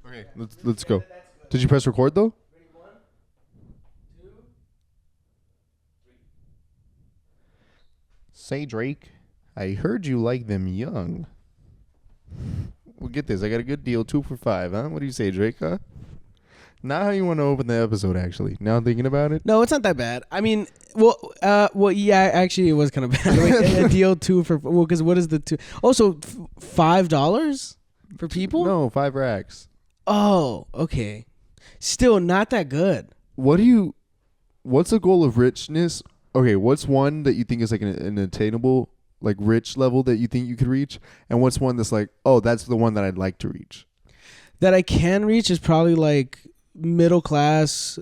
Okay, let's go. Did you press record though? Say Drake, I heard you like them young. Well, get this. I got a good deal, 2 for $5, huh? What do you say, Drake, huh? Not how you want to open the episode, actually. Now thinking about it. No, it's not that bad. I mean, yeah, actually, it was kind of bad. Like, a deal 2 for, well, because what is the 2? Also, $5 for people? No, 5 racks. Oh, okay. Still not that good. What's the goal of richness? Okay, what's one that you think is like an attainable, like rich level that you think you could reach? And what's one that's like, oh, that's the one that I'd like to reach? That I can reach is probably like middle class,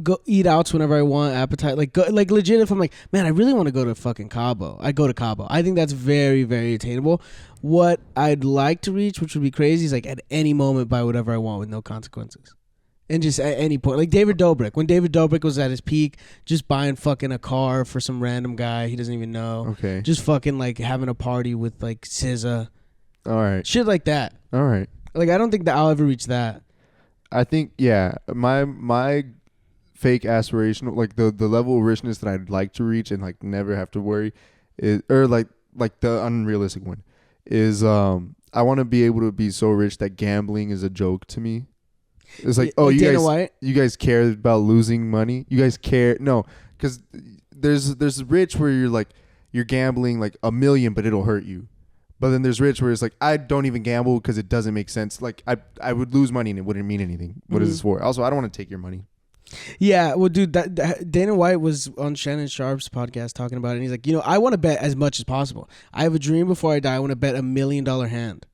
go eat outs whenever I want, appetite, like legit. If I'm like, man, I really want to go to fucking Cabo, I'd go to Cabo. I think that's very, very attainable. What I'd like to reach, which would be crazy, is like at any moment buy whatever I want with no consequences. And just at any point, like David Dobrik. When David Dobrik was at his peak, just buying fucking a car for some random guy he doesn't even know. Okay. Just fucking like having a party with like SZA. All right. Shit like that. All right. Like I don't think that I'll ever reach that. I think, yeah, my fake aspiration, like the level of richness that I'd like to reach and like never have to worry is, or like the unrealistic one is, I want to be able to be so rich that gambling is a joke to me. It's like, oh, you guys care about losing money? You guys care? No, because there's rich where you're gambling like $1 million, but it'll hurt you. But then there's rich where it's like, I don't even gamble because it doesn't make sense. Like I would lose money and it wouldn't mean anything. What is this for? Also, I don't want to take your money. Yeah, well, dude, that Dana White was on Shannon Sharp's podcast talking about it. And he's like, I want to bet as much as possible. I have a dream before I die. I want to bet $1 million hand.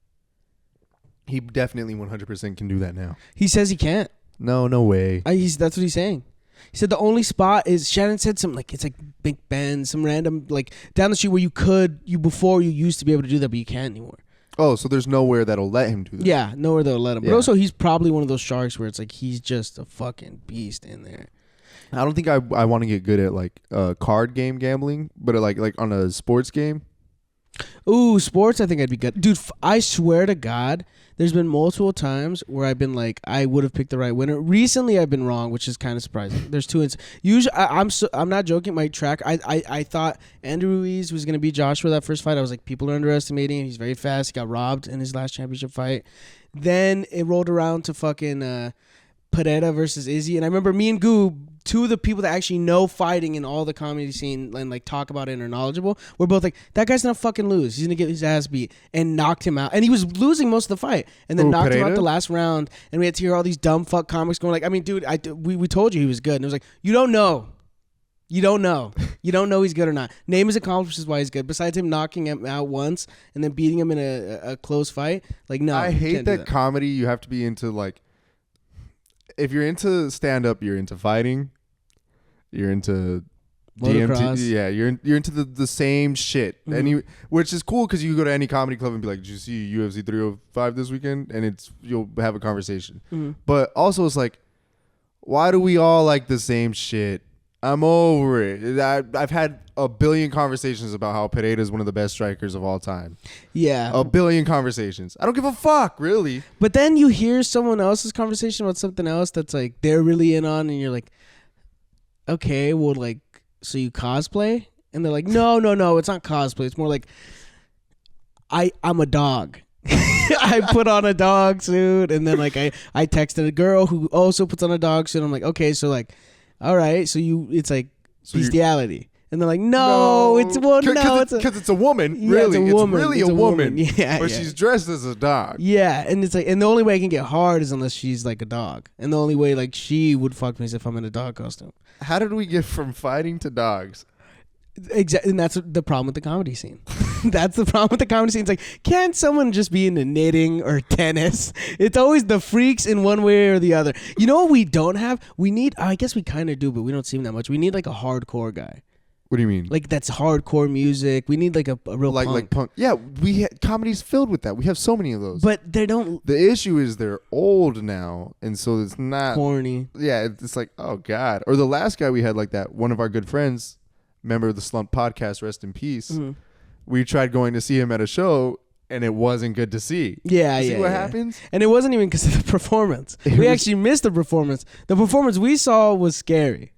He definitely 100% can do that now. He says he can't. No way. That's what he's saying. He said the only spot is, Shannon said something like, it's like Big Ben, some random, like down the street where before you used to be able to do that, but you can't anymore. Oh, so there's nowhere that'll let him do that. Yeah, nowhere that'll let him. Yeah. But also, he's probably one of those sharks where it's like, he's just a fucking beast in there. I don't think I want to get good at like card game gambling, but like on a sports game. Ooh, sports, I think I'd be good. Dude, I swear to God, there's been multiple times where I've been like, I would have picked the right winner. Recently, I've been wrong, which is kind of surprising. There's 2 usually, I'm not joking. My track, I thought Andrew Ruiz was going to beat Joshua that first fight. I was like, people are underestimating him. He's very fast. He got robbed in his last championship fight. Then it rolled around to fucking Pereira versus Izzy. And I remember me and Goob, 2 of the people that actually know fighting in all the comedy scene and like talk about it and are knowledgeable, we're both like, that guy's gonna fucking lose. He's gonna get his ass beat, and knocked him out. And he was losing most of the fight, and then knocked him out the last round. And we had to hear all these dumb fuck comics going like, I mean, dude, we told you he was good. And it was like, you don't know. You don't know he's good or not. Name his accomplishments why he's good. Besides him knocking him out once and then beating him in a close fight. Like, no. I hate that comedy. You have to be into like, if you're into stand-up, you're into fighting, you're into DMT, yeah, you're into the same shit, which is cool because you go to any comedy club and be like, "Did you see UFC 305 this weekend?" And you'll have a conversation. But also, it's like, why do we all like the same shit? I'm over it. I've had a billion conversations about how Pereira is one of the best strikers of all time. Yeah. A billion conversations. I don't give a fuck, really. But then you hear someone else's conversation about something else that's like they're really in on, and you're like, okay, well, like, so you cosplay? And they're like, no, it's not cosplay. It's more like, I'm a dog. I put on a dog suit, and then like I texted a girl who also puts on a dog suit. I'm like, okay, so like, all right, so it's like bestiality. And they're like, no, it's because it's a woman. Yeah, really, it's really a woman. Yeah, but she's dressed as a dog. Yeah, and it's like, and the only way I can get hard is unless she's like a dog, and the only way like she would fuck me is if I'm in a dog costume. How did we get from fighting to dogs? Exactly, and that's the problem with the comedy scene. That's the problem with the comedy scene. It's like, can't someone just be into knitting or tennis? It's always the freaks in one way or the other. You know what we don't have? We need, I guess we kind of do, but we don't see him that much. We need like a hardcore guy. What do you mean? Like that's hardcore music. We need like a real punk. Like punk. Yeah, comedy's filled with that. We have so many of those. But they don't. The issue is they're old now, and so it's not corny. Yeah, it's like, oh God. Or the last guy we had like that, one of our good friends, member of the Slump podcast, rest in peace. We tried going to see him at a show, and it wasn't good to see. Yeah, You yeah. see what yeah. happens? And it wasn't even because of the performance. We actually missed the performance. The performance we saw was scary.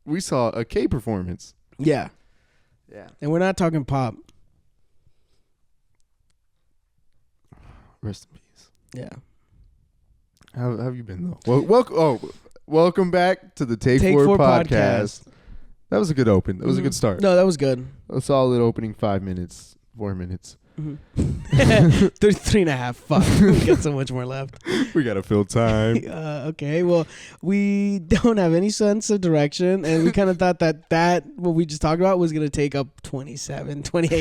We saw a K performance. Yeah. Yeah. And we're not talking pop. Rest in peace. Yeah. How have you been though? Welcome back to the Take 4 podcast. That was a good open. That was a good start. No, that was good. A solid opening 5 minutes, 4 minutes. Mm-hmm. 3.5. Fuck. We got so much more left. We gotta fill time. Okay. Well, we don't have any sense of direction, and we kind of thought that what we just talked about was gonna take up 28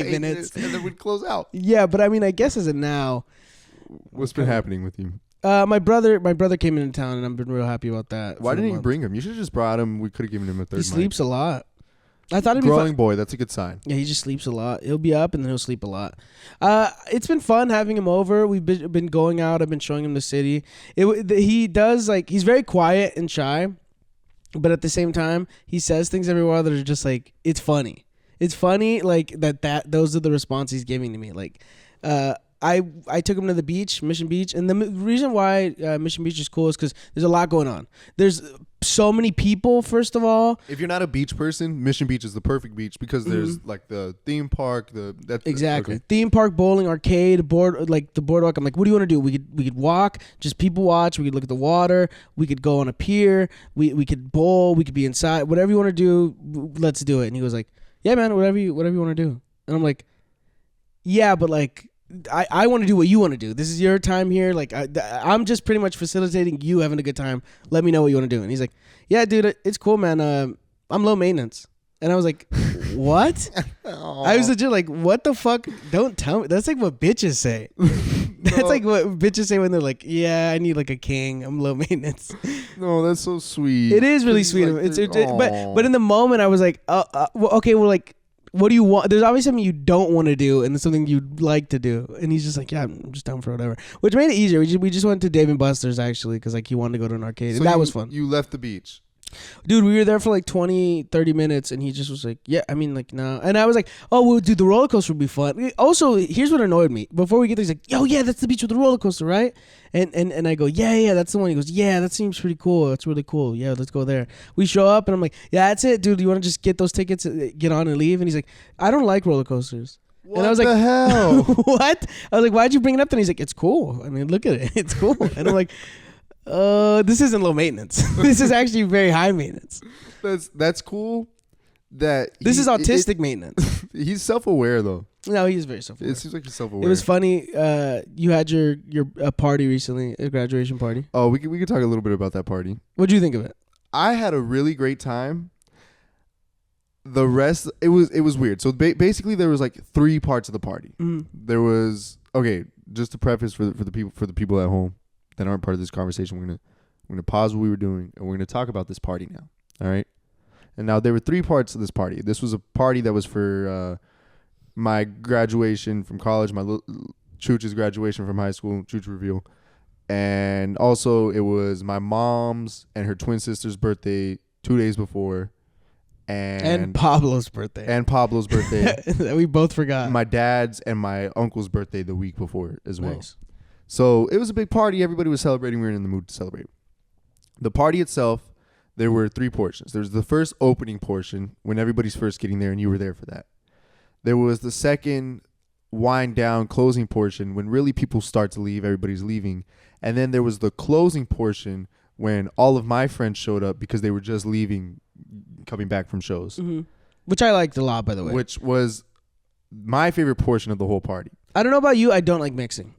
minutes, and then we'd close out. Yeah, but I mean, I guess as of now, What's been happening with you? my brother came into town, and I've been real happy about that. Why didn't you bring him? You should have just brought him. We could have given him a third. He sleeps a lot. I thought it'd growing be fun. boy. That's a good sign. Yeah, he just sleeps a lot. He'll be up and then he'll sleep a lot. It's been fun having him over. We've been going out. I've been showing him the city. He does he's very quiet and shy, but at the same time, he says things every while that are just like, it's funny. It's funny like that. Those are the responses he's giving to me. Like, I took him to the beach, Mission Beach, and the reason why Mission Beach is cool is because there's a lot going on. There's so many people. First of all, if you're not a beach person, Mission Beach is the perfect beach because there's like the theme park, exactly okay. Theme park, bowling, arcade, the boardwalk. I'm like, what do you want to do? We could walk, just people watch. We could look at the water. We could go on a pier. We could bowl. We could be inside. Whatever you want to do, let's do it. And he was like, yeah, man, whatever you want to do. And I'm like, yeah, but like. I want to do what you want to do. This is your time here. Like I'm just pretty much facilitating you having a good time. Let me know what you want to do. And he's like, yeah, dude, it's cool, man. I'm low maintenance. And I was like, what? I was legit like, what the fuck? Don't tell me. That's like what bitches say. That's like what bitches say when they're like, yeah, I need like a king. I'm low maintenance. No, that's so sweet. It is really sweet. Like, but in the moment I was like, okay, well, like, what do you want? There's obviously something you don't want to do, and there's something you'd like to do. And he's just like, yeah, I'm just down for whatever. Which made it easier. We just went to Dave & Buster's, actually, because like he wanted to go to an arcade. So and that was fun. You left the beach. Dude, we were there for like 20-30 minutes, and he just was like, yeah, I mean, like, no. And I was like, oh, well, dude, the roller coaster would be fun. Also, here's what annoyed me. Before we get there, he's like, yo, yeah, that's the beach with the roller coaster, right? And I go, yeah, that's the one. He goes, yeah, that seems pretty cool. That's really cool. Yeah, let's go there. We show up, and I'm like, yeah, that's it, dude. You want to just get those tickets, get on and leave? And he's like, I don't like roller coasters. What and I was the like, hell? What? I was like, why'd you bring it up? And he's like, it's cool. I mean, look at it. It's cool. And I'm like, this isn't low maintenance. This is actually very high maintenance. That's cool. This is autistic maintenance. He's self-aware though. No, he's very self-aware. It seems like he's self-aware. It was funny. You had your party recently, a graduation party. Oh, we could talk a little bit about that party. What'd you think of it? I had a really great time. The rest, it was weird. So basically, there was like 3 parts of the party. Mm. There was just to preface for the people at home that aren't part of this conversation, we're gonna pause what we were doing and we're gonna talk about this party now. All right. And now there were 3 parts of this party. This was a party that was for my graduation from college, my Chooch's graduation from high school, Chooch reveal, and also it was my mom's and her twin sister's birthday 2 days before, and Pablo's birthday. That we both forgot. My dad's and my uncle's birthday the week before as well. Nice. So it was a big party. Everybody was celebrating. We were in the mood to celebrate. The party itself, there were 3 portions. There was the first opening portion when everybody's first getting there, and you were there for that. There was the second wind down closing portion when really people start to leave. Everybody's leaving. And then there was the closing portion when all of my friends showed up because they were just leaving, coming back from shows. Mm-hmm. Which I liked a lot, by the way. Which was my favorite portion of the whole party. I don't know about you. I don't like mixing.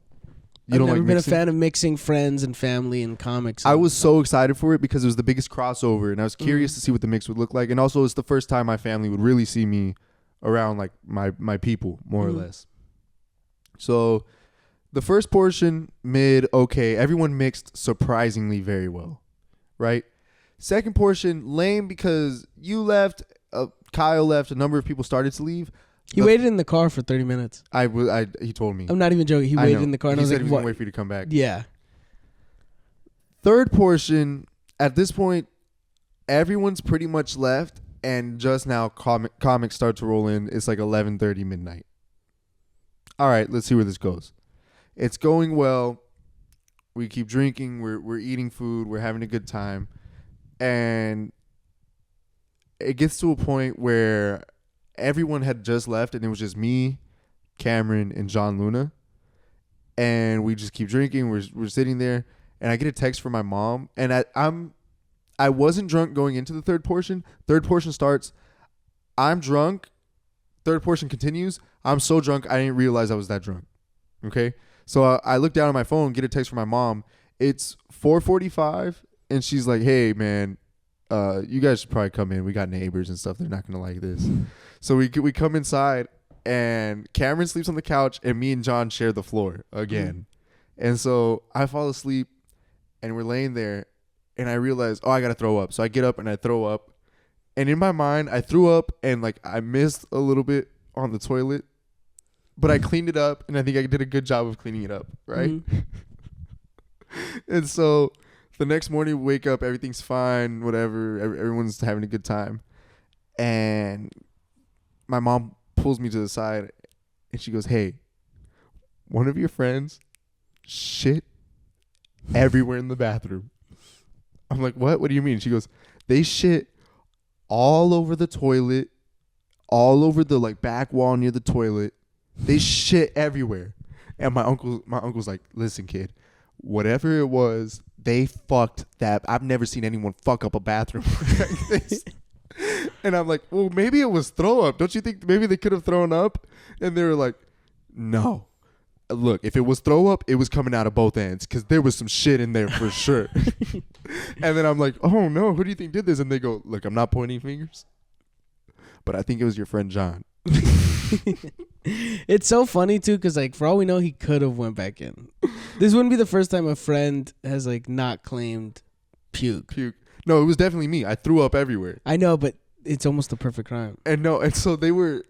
I've never been a fan of mixing friends and family and comics. I was so excited for it because it was the biggest crossover, and I was curious to see what the mix would look like. And also, it's the first time my family would really see me around like my people, more or less. So the first portion, okay. Everyone mixed surprisingly very well, right? Second portion, lame because you left, Kyle left, a number of people started to leave. He waited in the car for 30 minutes. He told me. I'm not even joking. He waited in the car. And he I was said like, he was what? going to wait for you to come back. Yeah. Third portion, at this point, everyone's pretty much left. And just now, comics start to roll in. It's like 11:30 midnight. all right, let's see where this goes. It's going well. We keep drinking. We're eating food. We're having a good time. And it gets to a point where everyone had just left, and it was just me, Cameron, and John Luna. And we just keep drinking. We're sitting there, and I get a text from my mom. And I wasn't drunk going into the third portion. Third portion starts. I'm drunk. Third portion continues. I'm so drunk, I didn't realize I was that drunk. Okay? So I look down at my phone, get a text from my mom. It's 4:45, and she's like, hey, man, you guys should probably come in. We got neighbors and stuff. They're not going to like this. So we come inside, and Cameron sleeps on the couch, and me and John share the floor again. And so I fall asleep, and we're laying there, and I realize, I got to throw up. So I get up, and I throw up. And in my mind, I threw up, and like I missed a little bit on the toilet. But I cleaned it up, and I think I did a good job of cleaning it up, right? Mm-hmm. And so the next morning, we wake up, everything's fine, whatever. Everyone's having a good time. And my mom pulls me to the side, and she goes, hey, one of your friends shit everywhere in the bathroom. I'm like, what? What do you mean? She goes, they shit all over the toilet, all over the like back wall near the toilet. They shit everywhere. And my uncle's like, listen, kid, whatever it was, they fucked that. I've never seen anyone fuck up a bathroom like this. And I'm like, well, maybe it was throw up. Don't you think maybe they could have thrown up? And they were like, no. Look, if it was throw up, it was coming out of both ends because there was some shit in there for sure. And then I'm like, oh, no, who do you think did this? And they go, look, I'm not pointing fingers, but I think it was your friend John. It's so funny too because like for all we know he could have went back in. This wouldn't be the first time a friend has like not claimed puke. No, it was definitely me. I threw up everywhere. I know, but it's almost the perfect crime. And so they were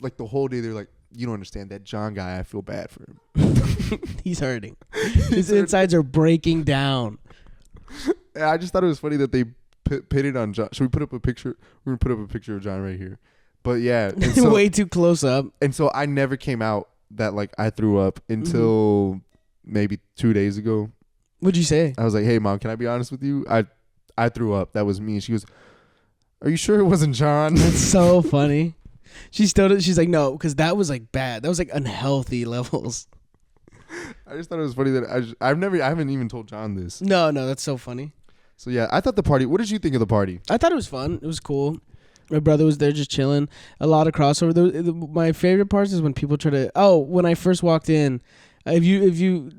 like the whole day they're like, you don't understand that John guy, I feel bad for him. He's hurting. His insides are breaking down. I just thought it was funny that they pitted on John. Should we put up a picture? We're gonna put up a picture of John right here. But yeah, so, way too close up. And so I never came out that like I threw up until maybe 2 days ago. What'd you say? I was like, hey mom, can I be honest with you? I threw up. That was me. She goes, are you sure it wasn't John? That's so funny. She's like, no, because that was like bad. That was like unhealthy levels. I just thought it was funny that I haven't even told John this. No, that's so funny. So yeah, I thought the party. What did you think of the party? I thought it was fun. It was cool. My brother was there just chilling. A lot of crossover. My favorite parts is when people try to. Oh, when I first walked in, if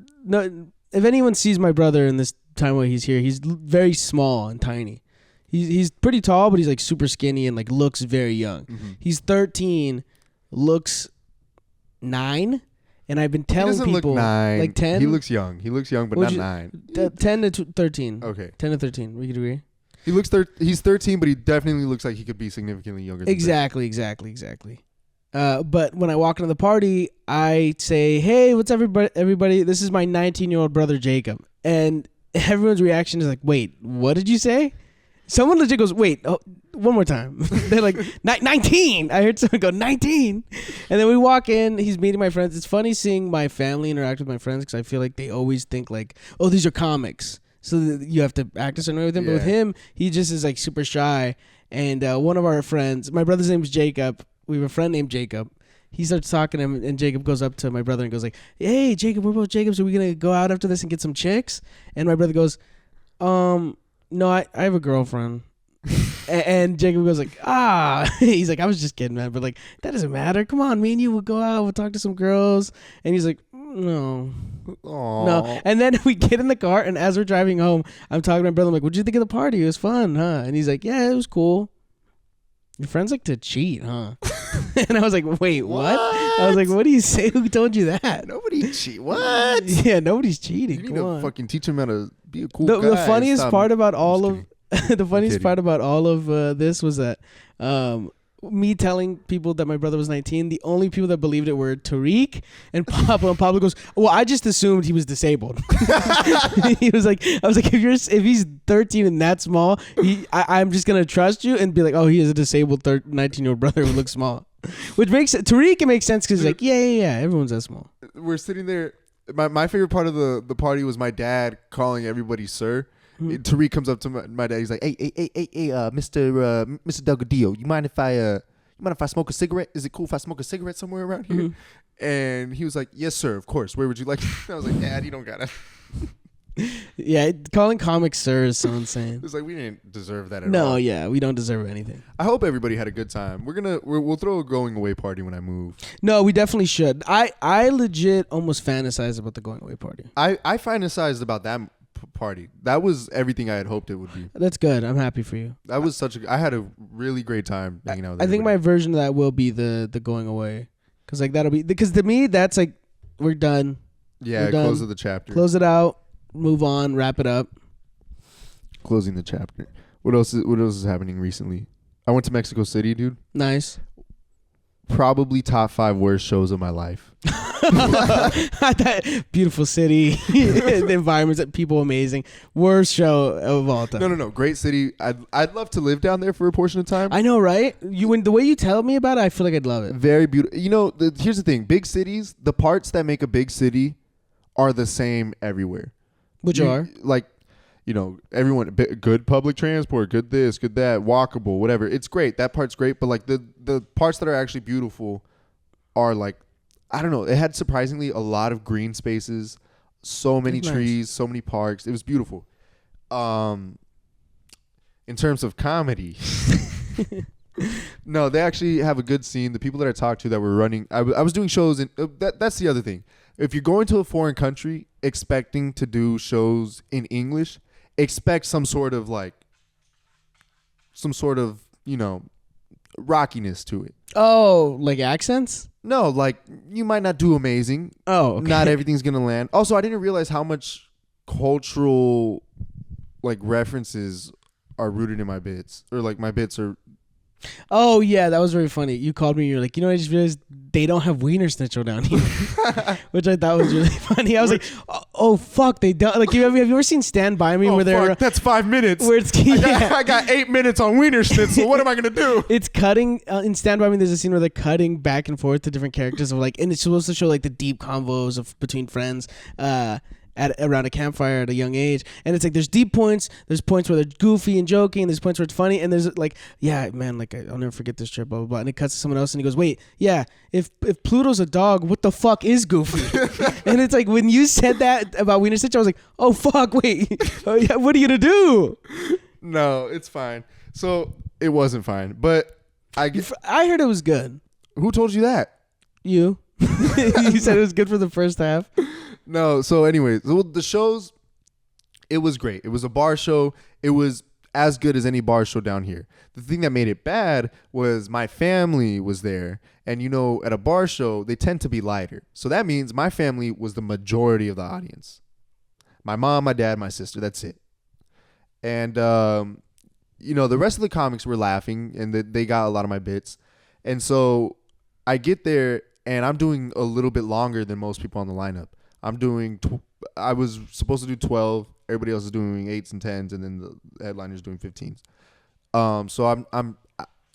anyone sees my brother in this time while he's here, he's very small and tiny. He's pretty tall, but he's like super skinny and like looks very young. Mm-hmm. He's 13, looks 9, and I've been telling people look 9. Like 10. He looks young, but not 9. 10 to 13. Okay. 10 to 13. We could agree. He looks he's 13, but he definitely looks like he could be significantly younger than Exactly. But when I walk into the party, I say, "Hey, what's everybody? This is my 19-year-old brother Jacob." And everyone's reaction is like, "Wait, what did you say?" Someone legit goes, "Wait, one more time." They're like, 19. I heard someone go, 19. And then we walk in. He's meeting my friends. It's funny seeing my family interact with my friends because I feel like they always think like, "Oh, these are comics." So you have to act a certain way with him. Yeah. But with him, he just is like super shy. And one of our friends, my brother's name is Jacob. We have a friend named Jacob. He starts talking to him, and Jacob goes up to my brother and goes like, "Hey, Jacob, we're both Jacobs. Are we going to go out after this and get some chicks?" And my brother goes, "No, I have a girlfriend." And Jacob goes like, he's like, "I was just kidding, man. But like, that doesn't matter. Come on, me and you will go out. We'll talk to some girls." And he's like, No. Aww. No. And then we get in the car, and as we're driving home, I'm talking to my brother. I'm like, "What'd you think of the party? It was fun, huh?" And he's like, "Yeah, it was cool. Your friends like to cheat, huh?" And I was like, "Wait, what?" I was like, "What do you say? Who told you that?" Nobody cheat. What? Yeah, nobody's cheating. You need to fucking teach him how to be a cool guy. The funniest part about all of this was that me telling people that my brother was 19, the only people that believed it were Tariq and Pablo. And Pablo goes, "Well, I just assumed he was disabled." He was like, "I was like, if he's 13 and that small, I'm just gonna trust you and be like, oh, he is a disabled 19-year-old brother who looks small." Which makes Tariq, it makes sense because he's like, yeah, everyone's that small. We're sitting there. My favorite part of the party was my dad calling everybody sir. Tariq comes up to my dad. He's like, hey, Mr. Delgadillo, you mind if I smoke a cigarette? Is it cool if I smoke a cigarette somewhere around here? And he was like, yes, sir, of course. Where would you like? I was like, Dad, you don't gotta. Yeah, calling comics sir is so insane. It's like we didn't deserve that at all. No, yeah, we don't deserve anything. I hope everybody had a good time. We'll throw a going away party when I move. No, we definitely should. I legit almost fantasize about the going away party. I fantasized about that party. That was everything I had hoped it would be. That's good. I'm happy for you. That was I had a really great time hanging out with I think my everybody. version of that will be the going away. Because like that'll be, because to me that's like, we're done. Yeah, We're done. close of the chapter. Close it out. Move on. Wrap it up. Closing the chapter. What else is happening recently? I went to Mexico City, dude. Nice. Probably top 5 worst shows of my life. Beautiful city. The environments, people amazing. Worst show of all time. No. Great city. I'd love to live down there for a portion of time. I know, right? The way you tell me about it, I feel like I'd love it. Very beautiful. You know, here's the thing. Big cities, the parts that make a big city are the same everywhere. Which are? Like, you know, everyone, good public transport, good this, good that, walkable, whatever. It's great. That part's great. But like the parts that are actually beautiful are like, I don't know. It had surprisingly a lot of green spaces, so many trees, so many parks. It was beautiful. In terms of comedy, no, they actually have a good scene. The people that I talked to that were running, I was doing shows in. That's the other thing. If you're going to a foreign country expecting to do shows in English, expect some sort of you know, rockiness to it. Oh, like accents? No, like you might not do amazing. Oh, okay. Not everything's gonna land. Also, I didn't realize how much cultural like references are rooted in my bits, or like my bits are. Oh yeah, that was very funny. You called me. You're like, I just realized they don't have Wiener Schnitzel down here, which I thought was really funny. I was like, oh fuck, they don't. Like, have you ever seen Stand By Me? Oh, where they're that's 5 minutes. Where it's I got 8 minutes on Wiener Schnitzel. What am I gonna do? It's cutting in Stand By Me. There's a scene where they're cutting back and forth to different characters of like, and it's supposed to show like the deep convos of between friends. Around a campfire at a young age, and it's like there's deep points, there's points where they're goofy and joking, and there's points where it's funny, and there's like, yeah, man, like I'll never forget this trip, blah blah blah, and it cuts to someone else, and he goes, wait, yeah, if Pluto's a dog, what the fuck is Goofy? And it's like when you said that about Wiener Stitch, I was like, oh fuck, wait, what are you gonna do? No, it's fine. So it wasn't fine, but I heard it was good. Who told you that? You. You said it was good for the first half. No, so anyways, the shows, it was great. It was a bar show. It was as good as any bar show down here. The thing that made it bad was my family was there. And, you know, at a bar show, they tend to be lighter. So that means my family was the majority of the audience. My mom, my dad, my sister, that's it. And, you know, the rest of the comics were laughing, and they got a lot of my bits. And so I get there, and I'm doing a little bit longer than most people on the lineup. I was supposed to do 12. Everybody else is doing 8s and 10s, and then the headliner's doing 15s. So I'm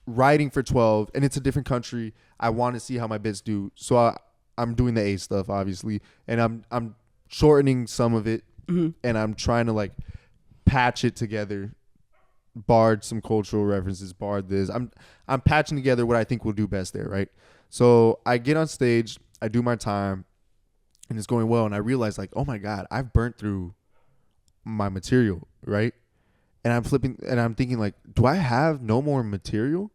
writing for 12, and it's a different country. I want to see how my bits do. So I'm doing the 8 stuff, obviously, and I'm shortening some of it, and I'm trying to like patch it together. Barred some cultural references, barred this. I'm patching together what I think will do best there, right? So I get on stage, I do my time, and it's going well, and I realize like, oh my God, I've burnt through my material, right? And I'm flipping, and I'm thinking like, do I have no more material?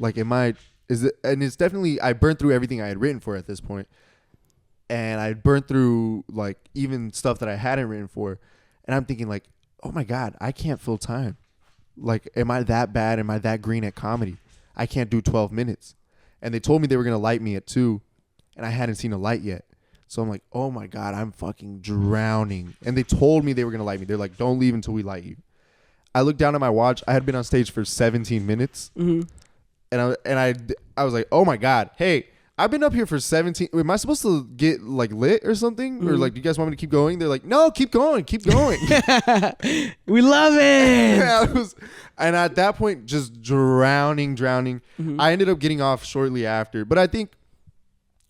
Like, and it's definitely, I burnt through everything I had written for at this point, and I burnt through like even stuff that I hadn't written for, and I'm thinking like, oh my God, I can't fill time. Like, am I that bad? Am I that green at comedy? I can't do 12 minutes. And they told me they were going to light me at 2, and I hadn't seen a light yet. So I'm like, oh my God, I'm fucking drowning. And they told me they were going to light me. They're like, don't leave until we light you. I looked down at my watch. I had been on stage for 17 minutes. Mm-hmm. And I was like, oh my God, hey, I've been up here for 17. Am I supposed to get like lit or something? Or like, do you guys want me to keep going? They're like, no, keep going. We love it. Yeah, and at that point, just drowning. I ended up getting off shortly after. But I think,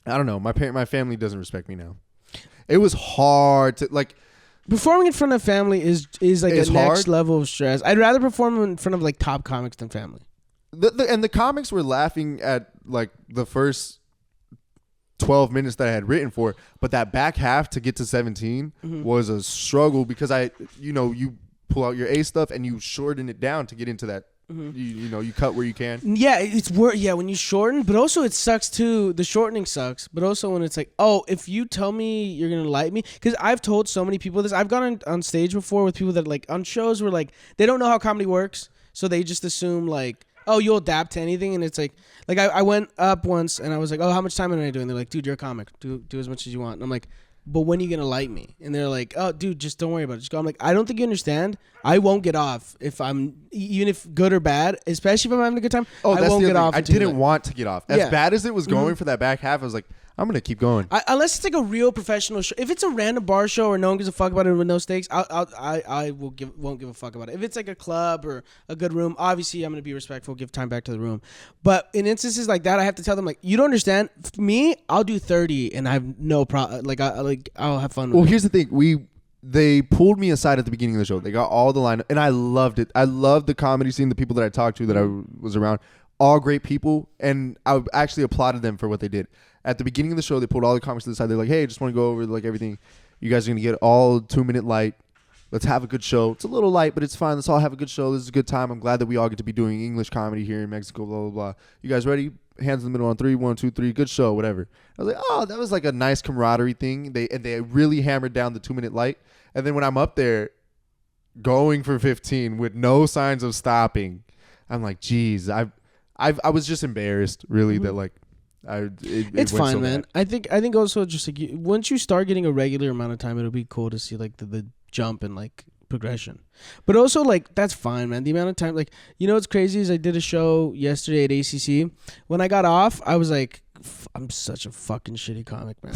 I don't know, my family doesn't respect me now. It was hard to like. Performing in front of family is like a next hard. level of stress. I'd rather perform in front of like top comics than family. And the comics were laughing at like the first 12 minutes that I had written for, but that back half to get to 17 was a struggle because you pull out your A stuff and you shorten it down to get into that. You cut where you can. Yeah, when you shorten, but also it sucks too. The shortening sucks, but also when it's like, oh, if you tell me you're gonna like me, because I've told so many people this. I've gone on stage before with people that like on shows where like they don't know how comedy works, so they just assume like, oh, you'll adapt to anything, and it's like I went up once and I was like, oh, how much time am I doing? They're like, dude, you're a comic. Do as much as you want. And I'm like, but when are you gonna like me? And they're like, oh, dude, just don't worry about it. Just go. I'm like, I don't think you understand. I won't get off even if good or bad, especially if I'm having a good time. Oh, I won't get off. I didn't want to get off. As bad as it was going for that back half, I was like, I'm gonna keep going. Unless it's like a real professional show. If it's a random bar show where no one gives a fuck about it with no stakes, I won't give a fuck about it. If it's like a club or a good room, obviously I'm gonna be respectful, give time back to the room. But in instances like that, I have to tell them like, you don't understand. Me, I'll do 30 and I have no problem. Like I'll have fun. Well, here's the thing. They pulled me aside at the beginning of the show. They got all the line, and I loved it. I loved the comedy scene, the people that I talked to, that I was around. All great people, and I actually applauded them for what they did. At the beginning of the show, they pulled all the comics to the side. They're like, hey, just want to go over like everything. You guys are going to get all 2-minute light. Let's have a good show. It's a little light, but it's fine. Let's all have a good show. This is a good time. I'm glad that we all get to be doing English comedy here in Mexico, blah, blah, blah. You guys ready? Hands in the middle on 3, 1, 2, 3. Good show, whatever. I was like, oh, that was like a nice camaraderie thing. They really hammered down the 2-minute light. And then when I'm up there going for 15 with no signs of stopping, I'm like, geez, I was just embarrassed, really, that like, it's fine, so man. I think also just like once you start getting a regular amount of time, it'll be cool to see like the jump and like progression. But also like that's fine, man. The amount of time, like what's crazy is I did a show yesterday at ACC. When I got off, I was like, I'm such a fucking shitty comic, man.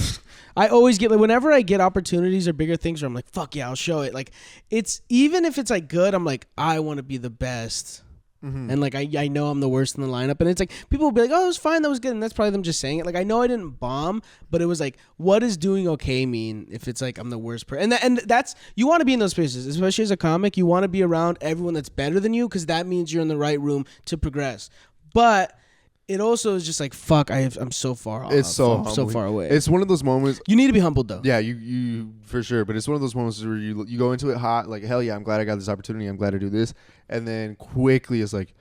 I always get like whenever I get opportunities or bigger things where I'm like, fuck yeah, I'll show it. Like it's even if it's like good, I'm like, I want to be the best. And like I know I'm the worst in the lineup, and it's like people will be like, oh, it was fine, that was good, and that's probably them just saying it. Like I know I didn't bomb, but it was like, what does doing okay mean if it's like I'm the worst person? And that's you want to be in those spaces, especially as a comic. You want to be around everyone that's better than you because that means you're in the right room to progress. But it also is just like, fuck, I'm so far off. It's so I'm so far away. It's one of those moments. You need to be humbled though. Yeah, you for sure. But it's one of those moments where you go into it hot, like, hell yeah, I'm glad I got this opportunity. I'm glad to do this. And then quickly it's like,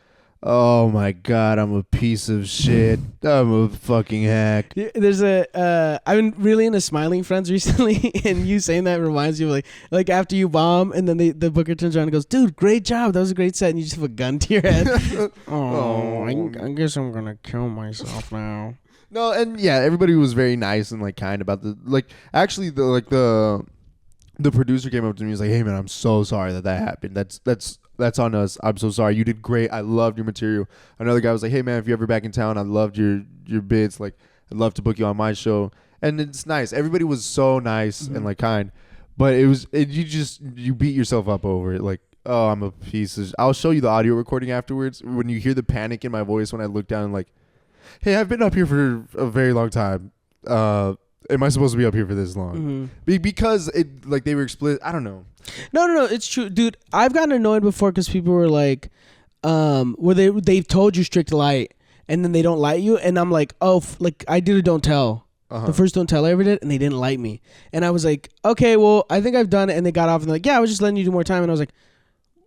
oh my God, I'm a piece of shit. I'm a fucking hack. There's I've been really into Smiling Friends recently, and you saying that reminds me of like after you bomb, and then the booker turns around and goes, dude, great job. That was a great set. And you just have a gun to your head. I guess I'm going to kill myself now. No, and yeah, everybody was very nice and like kind about actually the producer came up to me and was like, hey man, I'm so sorry that happened. That's on us. I'm so sorry. You did great. I loved your material. Another guy was like, hey man, if you're ever back in town, I loved your bits. Like, I'd love to book you on my show. And it's nice. Everybody was so nice and like kind. But you beat yourself up over it. Like, oh, I'm a piece of. I'll show you the audio recording afterwards. When you hear the panic in my voice when I look down and like, hey, I've been up here for a very long time. Am I supposed to be up here for this long? Because it like they were explicit. I don't know. No, it's true, dude. I've gotten annoyed before because people were like, where they've told you strict light and then they don't light you, and I'm like, oh, like I did a don't tell. The first don't tell I ever did, and they didn't light me, and I was like, okay, well, I think I've done it, and they got off and they're like, yeah, I was just letting you do more time, and I was like,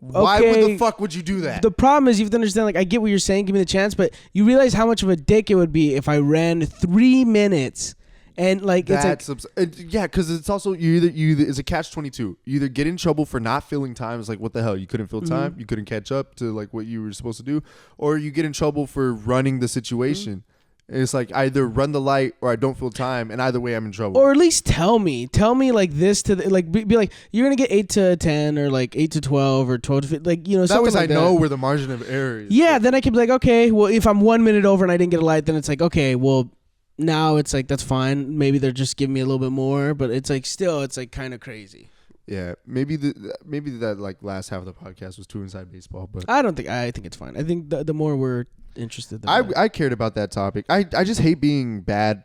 okay, why would the fuck would you do that? The problem is you have to understand, like, I get what you're saying, give me the chance, but you realize how much of a dick it would be if I ran 3 minutes. And like that's it's like, yeah, because it's also you either it's a catch-22. You either get in trouble for not filling time. It's like, what the hell? You couldn't fill time. You couldn't catch up to like what you were supposed to do, or you get in trouble for running the situation. And it's like either run the light or I don't fill time, and either way I'm in trouble. Or at least tell me like this to like be like, you're gonna get 8 to 10 or like 8 to 12 or 12 to 15, like that way like I know where the margin of error is. Yeah, then I can be like, okay, well, if I'm 1 minute over and I didn't get a light, then it's like, okay, well, now it's like that's fine. Maybe they're just giving me a little bit more, but it's like still it's like kind of crazy. Yeah, maybe that like last half of the podcast was too inside baseball, but I think it's fine. I think the more we're interested, the better. I cared about that topic. I just hate being bad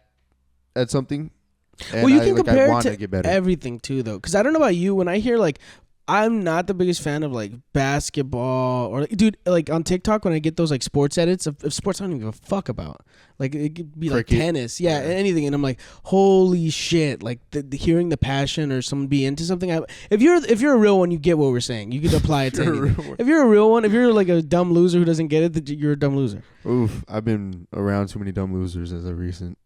at something. And well, you can I compare want it to get better. to everything too, though, because I don't know about you. When I hear like, I'm not the biggest fan of like basketball or dude, like on TikTok when I get those like sports edits of sports I don't even give a fuck about. Like it could be Cricket. like tennis, yeah, anything, and I'm like, holy shit! Like the hearing the passion or someone be into something. If you're a real one, you get what we're saying. You can apply it to anything. If you're a real one, if you're like a dumb loser who doesn't get it, then you're a dumb loser. Oof, I've been around too many dumb losers as of recent.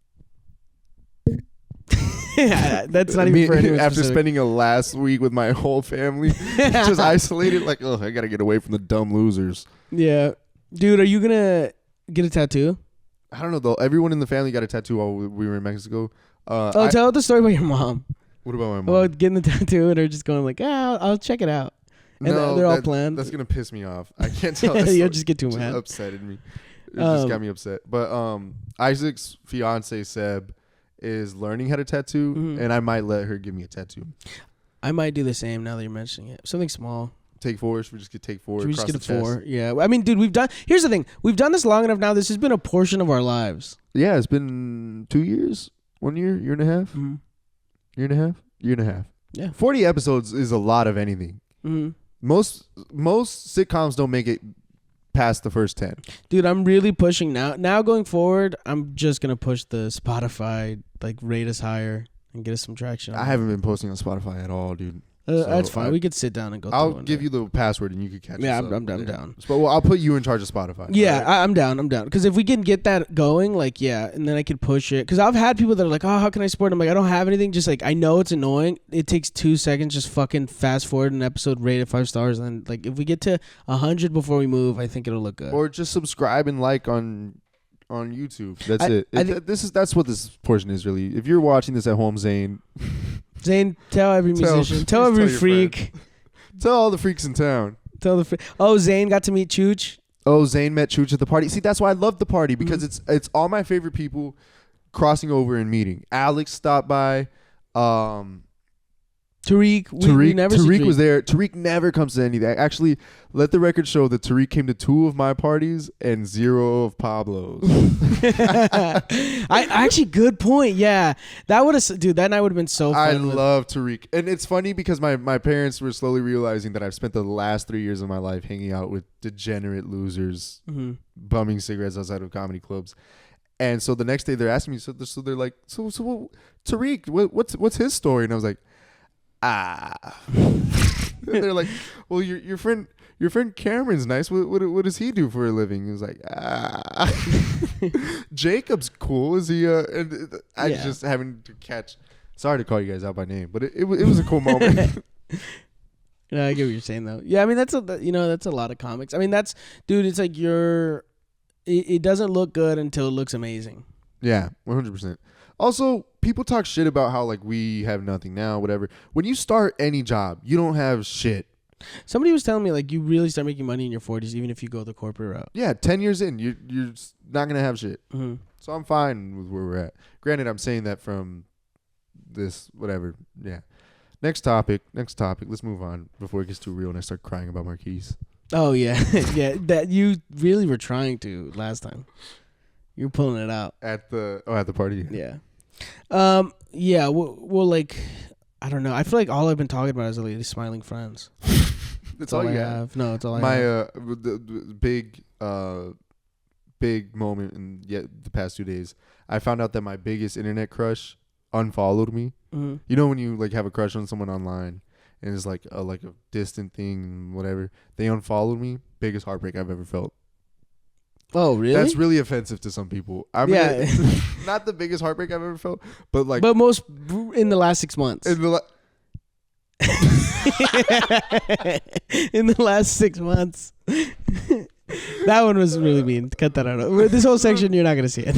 Yeah, that's not even for anyone after specific. spending a last week with my whole family, just isolated. Like, oh, I gotta get away from the dumb losers. Yeah, dude, are you gonna get a tattoo? I don't know though. Everyone in the family got a tattoo while we were in Mexico. Tell the story about your mom. What about my mom? Well, getting the tattoo and her just going like, I'll check it out. And they're all planned. That's gonna piss me off. I can't tell. That You'll just get too mad. Upsetted me. It just got me upset. But Isaac's fiance Seb is learning how to tattoo, and I might let her give me a tattoo. I might do the same now that you're mentioning it. Something small. Take 4. Should we just get take 4? Should we just get a 4? Yeah. I mean, dude, here's the thing. We've done this long enough now. This has been a portion of our lives. Yeah, it's been 2 years, 1 year, year and a half, year and a half. Yeah. 40 episodes is a lot of anything. Most sitcoms don't make it past the first 10. Dude, I'm really pushing now. Now going forward, I'm just gonna push the Spotify, like rate us higher and get us some traction. I haven't been posting on Spotify at all, dude. That's fine. We could sit down and go. I'll give you the password and you can catch. Yeah, I'm down. But I'll put you in charge of Spotify. Yeah, right? I'm down. Because if we can get that going, like, yeah, and then I could push it. Because I've had people that are like, oh, how can I support? I'm like, I don't have anything. Just like, I know it's annoying. It takes 2 seconds. Just fucking fast forward an episode, rate it 5 stars. And then, like, if we get to 100 before we move, I think it'll look good. Or just subscribe and like on YouTube. That's that's what this portion is really. If you're watching this at home, Zane, tell every musician, tell every freak, tell all the freaks in town. Oh, Zane got to meet Chooch. Oh, Zane met Chooch at the party. See, that's why I love the party because it's all my favorite people crossing over and meeting. Alex stopped by. Tariq, we never see Tariq was there. Tariq never comes to anything. Actually, let the record show that Tariq came to 2 of my parties and 0 of Pablo's. Actually, good point. Yeah, that night would have been so fun. I love Tariq, and it's funny because my parents were slowly realizing that I've spent the last 3 years of my life hanging out with degenerate losers, bumming cigarettes outside of comedy clubs. And so the next day they're asking me, so they're like, so Tariq, what's his story? And I was like, they're like, well, your friend Cameron's nice. What does he do for a living? He was like, Jacob's cool. Is he? And I just having to catch. Sorry to call you guys out by name, but it was a cool moment. Yeah, I get what you're saying though. Yeah, I mean that's a lot of comics. I mean dude. It's like it doesn't look good until it looks amazing. Yeah, 100%. Also, people talk shit about how like we have nothing now, whatever. When you start any job, you don't have shit. Somebody was telling me like you really start making money in your 40s, even if you go the corporate route. Yeah, 10 years in, you're not gonna have shit. Mm-hmm. So I'm fine with where we're at. Granted, I'm saying that from this whatever. Yeah. Next topic. Let's move on before it gets too real and I start crying about Marquise. Oh yeah, yeah. That you really were trying to last time. You're pulling it out at the party. Yeah. Yeah. Well, like, I don't know. I feel like all I've been talking about is lady smiling friends. That's all you have. No, it's all I have. The big moment in the past 2 days. I found out that my biggest internet crush unfollowed me. Mm-hmm. You know when you like have a crush on someone online and it's like a distant thing, whatever. They unfollowed me. Biggest heartbreak I've ever felt. Oh, really? That's really offensive to some people. I mean, not the biggest heartbreak I've ever felt, but most in the last 6 months. In the last 6 months. That one was really mean. Cut that out. This whole section, you're not going to see it.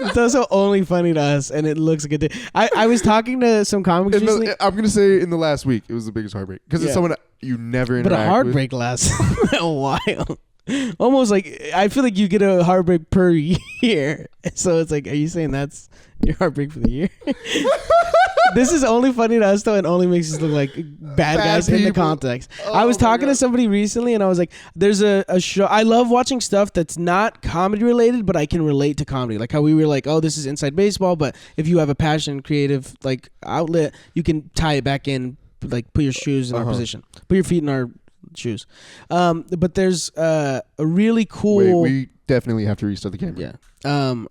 It's also only funny to us, and it looks good. I was talking to some comics recently. I'm going to say in the last week, it was the biggest heartbreak. Because it's someone you never interact with. But a heartbreak lasts a while. Almost like I feel like you get a heartbreak per year. So it's like, are you saying that's your heartbreak for the year? This is only funny to us though, and only makes us look like bad guys people. in the context. Oh I was my talking God. to somebody recently, and I was like, "There's a show. I love watching stuff that's not comedy related, but I can relate to comedy. Like how we were like, oh, this is inside baseball, but if you have a passion, creative like outlet, you can tie it back in, like put your shoes in our position, put your feet in our shoes. But there's a really cool. Wait, we definitely have to restart the camera. Yeah.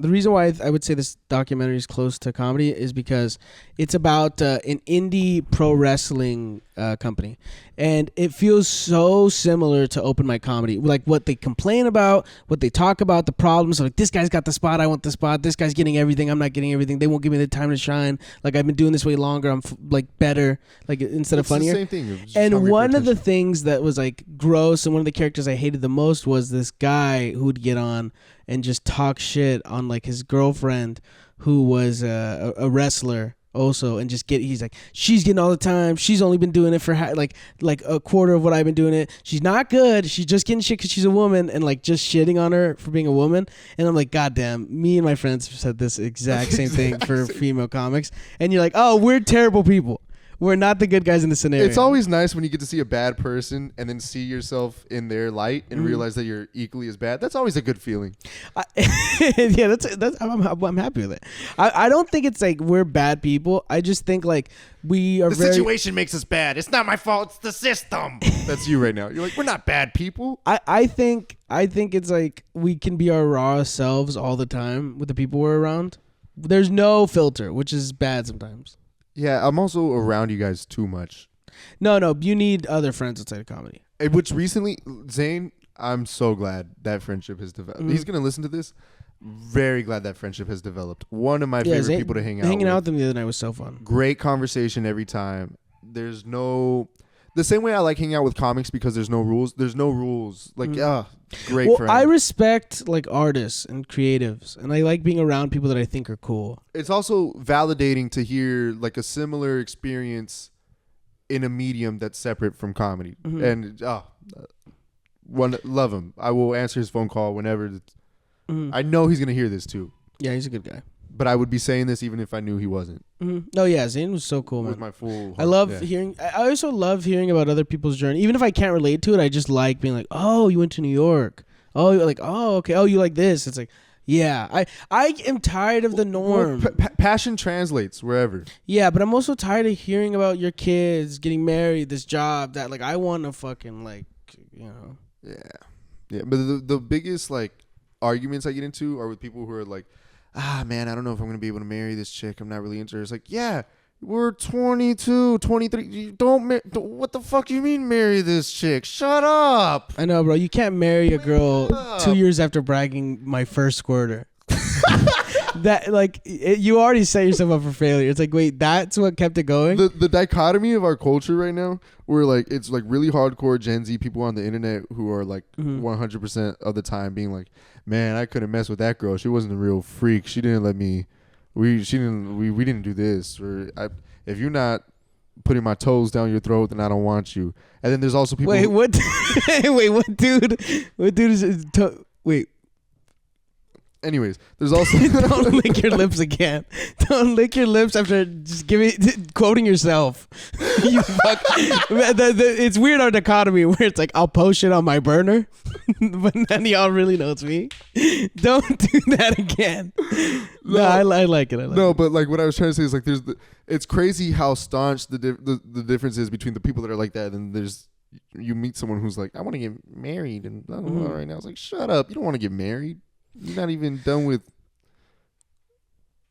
The reason why I would say this documentary is close to comedy is because it's about an indie pro wrestling company, and it feels so similar to open mic comedy. Like what they complain about, what they talk about, the problems. Like this guy's got the spot, I want the spot. This guy's getting everything, I'm not getting everything. They won't give me the time to shine. Like I've been doing this way longer. I'm like better. Like instead of funnier. The same thing. It's just And hungry for one of the attention. things that was like gross, and one of the characters I hated the most was this guy who would get on and just talk shit on like his girlfriend who was a wrestler also, and just he's like, she's getting all the time, she's only been doing it for like a quarter of what I've been doing it, she's not good, she's just getting shit because she's a woman, and like just shitting on her for being a woman. And I'm like, goddamn, me and my friends said this exact same thing for female comics, and you're like, oh, we're terrible people. We're not the good guys in the scenario. It's always nice when you get to see a bad person and then see yourself in their light and realize that you're equally as bad. That's always a good feeling. Yeah, that's I'm happy with it. I don't think it's like we're bad people. I just think like we are The situation makes us bad. It's not my fault. It's the system. That's you right now. You're like, we're not bad people. I think it's like we can be our raw selves all the time with the people we're around. There's no filter, which is bad sometimes. Yeah, I'm also around you guys too much. No, you need other friends outside of comedy. Which recently, Zane, I'm so glad that friendship has developed. He's going to listen to this. Very glad that friendship has developed. One of my favorite Zane, people to hang out hanging with. out with them the other night was so fun. Great conversation every time. There's no... The same way I like hanging out with comics because there's no rules. There's no rules. Like, great Well, friend. I respect like artists and creatives, and I like being around people that I think are cool. It's also validating to hear like a similar experience in a medium that's separate from comedy. And love him. I will answer his phone call whenever. I know he's gonna hear this too. Yeah, he's a good guy. But I would be saying this even if I knew he wasn't. No, yeah, Zane was so cool, man. With my full. I love heart. hearing. I also love hearing about other people's journey, even if I can't relate to it. I just like being like, "Oh, you went to New York. Oh, you're like, oh, okay. Oh, you like this." It's like, yeah. I am tired of the norm. Well, passion translates wherever. Yeah, but I'm also tired of hearing about your kids getting married, this job that like I want to fucking like, you know. Yeah. But the biggest like arguments I get into are with people who are like, man, I don't know if I'm going to be able to marry this chick. I'm not really into her. It's like, yeah, we're 22, 23. You what the fuck do you mean marry this chick? Shut up. I know, bro. You can't marry a girl up. 2 years after bragging my first squirter. That like you already set yourself up for failure. It's like, wait, that's what kept it going? The dichotomy of our culture right now, where like it's like really hardcore Gen Z people on the internet who are like 100% of the time being like, man, I couldn't mess with that girl. She wasn't a real freak. She didn't let me. We didn't do this. Or if you're not putting my toes down your throat, then I don't want you. And then there's also people. Wait, what? Wait, what dude? What dude is? Wait. Anyways, there's also Don't lick your lips again. Don't lick your lips after just quoting yourself. You fuck. It's weird our dichotomy where it's like I'll post shit on my burner, but none of y'all really know it's me. Don't do that again. No, I like it. But like what I was trying to say is like it's crazy how staunch the difference is between the people that are like that and there's you meet someone who's like, I want to get married and blah, blah, blah right now. It's like, shut up. You don't want to get married. You're not even done with.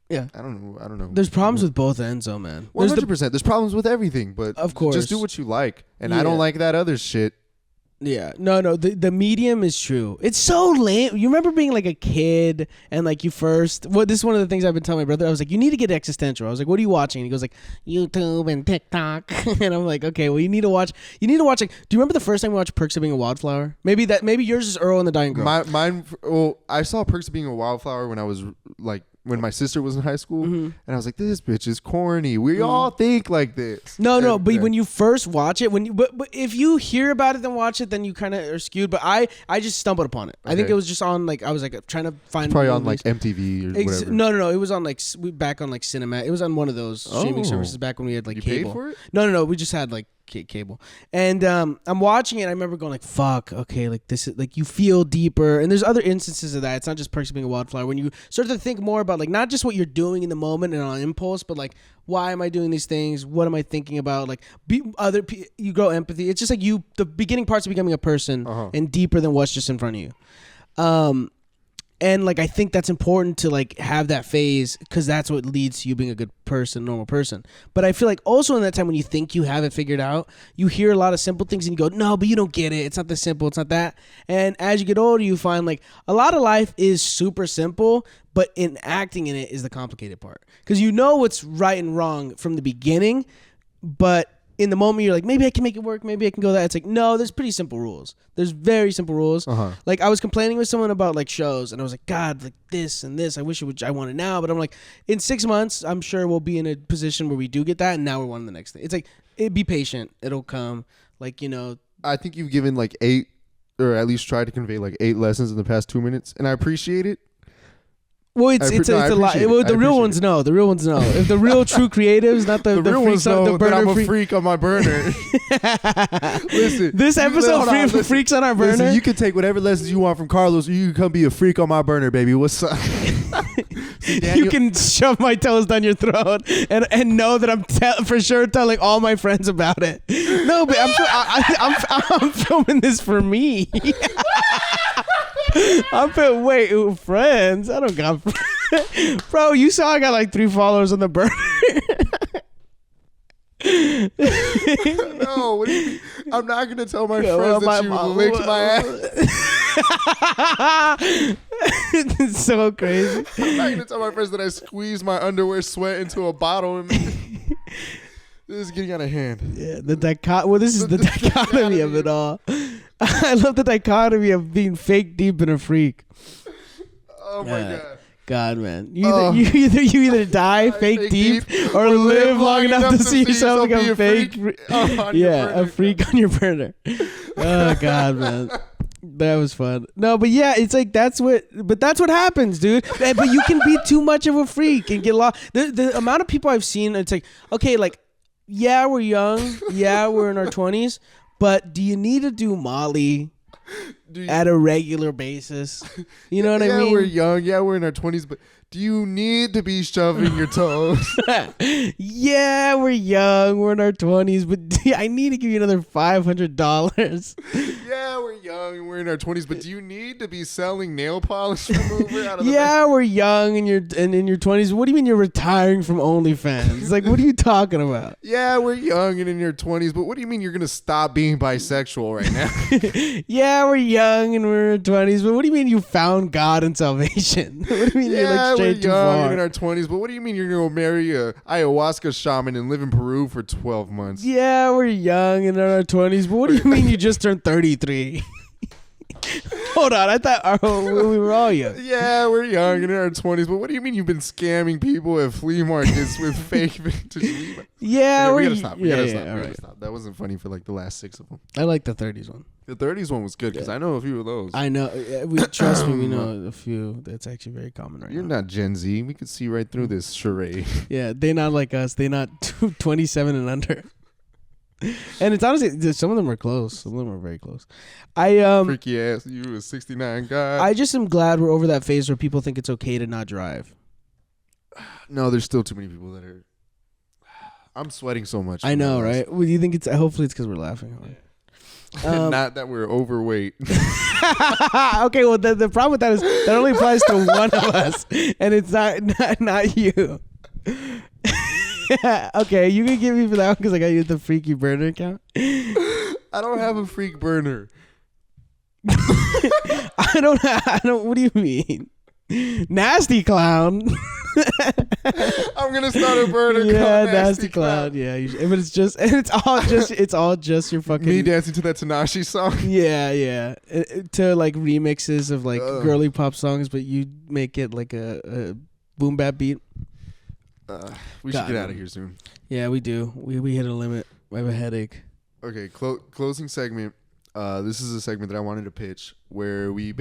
Yeah. I don't know. There's problems with both ends, though, man. 100%. There's problems with everything, but of course, just do what you like. And I Yeah. don't like that other shit. Yeah, no. The medium is true. It's so lame. You remember being like a kid and like you first. Well, this is one of the things I've been telling my brother. I was like, you need to get existential. I was like, what are you watching? And he goes like, YouTube and TikTok. And I'm like, okay, well, you need to watch. Like, do you remember the first time we watched Perks of Being a Wildflower? Maybe yours is Earl and the Dying Girl. Mine. Well, I saw Perks of Being a Wildflower when I was like when my sister was in high school, Mm-hmm. and I was like, this bitch is corny. We all think like this. No, And, but when you first watch it, but if you hear about it then watch it, then you kind of are skewed. But I just stumbled upon it. I think Okay. it was just on like I was like trying to find it's probably on movies. like MTV or whatever. No. It was on like back on like Cinema. It was on one of those streaming Oh. services back when we had like You cable. paid for it? No. We just had like cable. And I'm watching it. I remember going like, "Fuck, okay, like this is like you feel deeper." And there's other instances of that. It's not just Perks of Being a Wildflower. When you start to think more about like not just what you're doing in the moment and on impulse, but like why am I doing these things? What am I thinking about? Like you grow empathy. It's just like the beginning parts of becoming a person and deeper than what's just in front of you. And like I think that's important to like have that phase because that's what leads to you being a good person, normal person. But I feel like also in that time when you think you have it figured out, you hear a lot of simple things and you go, no, but you don't get it. It's not this simple. It's not that. And as you get older, you find like a lot of life is super simple, but in acting in it is the complicated part because you know what's right and wrong from the beginning, but in the moment you're like, maybe I can make it work, maybe I can go that. It's like, no, there's pretty simple rules. There's very simple rules. Like I was complaining with someone about like shows and I was like, God, like this and this, I wish I want it now. But I'm like, in 6 months, I'm sure we'll be in a position where we do get that and now we're on the next thing. It's like, be patient. It'll come. Like, you know. I think you've given like 8 or at least tried to convey like 8 lessons in the past 2 minutes. And I appreciate it. Well, it's a lot. Well, the real ones know. The real ones know. If the real true creatives, not the real ones freaks on know the burner that I'm a freak. freak on my burner. Listen, This episode free for listen. freaks on our burner. Listen, you can take whatever lessons you want from Carlos, or you can come be a freak on my burner, baby. What's up? You can shove my toes down your throat and know that I'm for sure telling all my friends about it. No, but I'm filming this for me. Wait, friends? I don't got friends. Bro, you saw I got like 3 followers on the burner. No, what do you mean? I'm not gonna tell my friends that you licked my ass. It's so crazy. I'm not gonna tell my friends that I squeezed my underwear sweat into a bottle. And this is getting out of hand. Yeah, this is the dichotomy of it all. I love the dichotomy of being fake deep and a freak. Oh my god. God, man. You either die fake deep or live long enough to see yourself become a fake a freak on your burner. Oh God, man. That was fun. No, but yeah, it's like that's what happens, dude. But you can be too much of a freak and get lost. The amount of people I've seen, it's like, okay, like, yeah, we're young. Yeah, we're in our 20s. But do you need to do Molly at a regular basis? You know what I mean? Yeah, we're young. Yeah, we're in our 20s. But do you need to be shoving your toes? Yeah, we're young. We're in our 20s. But I need to give you another $500. Yeah, we're young and we're in our 20s. But do you need to be selling nail polish remover out of the Yeah, we're young and in your 20s. What do you mean you're retiring from OnlyFans? Like, what are you talking about? Yeah, we're young and in your 20s. But what do you mean you're going to stop being bisexual right now? Yeah, we're young and we're in our 20s. But what do you mean you found God and salvation? What do you mean you're like we're straight too young far? and in our 20s. But what do you mean you're going to marry a ayahuasca shaman and live in Peru for 12 months? Yeah, we're young and in our 20s. But what do you mean you just turned 33? Hold on, I thought we were all young. Yeah, we're young and in our 20s, but what do you mean you've been scamming people at flea markets with fake vintage Levi's? Yeah, Okay, we gotta stop. We gotta stop. all We right. gotta stop. That wasn't funny for like the last 6 of them. I like the 30s one. The 30s one was good because I know a few of those. I know. Trust me, we know a few. That's actually very common right You're now. not Gen Z. We could see right through this charade. Yeah, they not like us. They not 27 and under. And it's honestly, some of them are close. Some of them are very close. Freaky ass, you a 69 guy. I just am glad we're over that phase where people think it's okay to not drive. No, there's still too many people that are. I'm sweating so much. I know, right? Well, you think it's? Hopefully, it's because we're laughing. Not that we're overweight. Okay, well, the problem with that is that only applies to one of us, and it's not you. Okay, you can give me for that one because I got you the freaky burner account. I don't have a freak burner. I don't. What do you mean? Nasty clown. I'm gonna start a burner. Yeah, called nasty clown. Yeah, but it's all just your fucking me dancing to that Tanashi song. Yeah. To like remixes of like girly pop songs, but you make it like a boom bap beat. We should get out of here soon. Yeah, we do. We hit a limit. I have a headache. Okay, closing segment. This is a segment that I wanted to pitch where we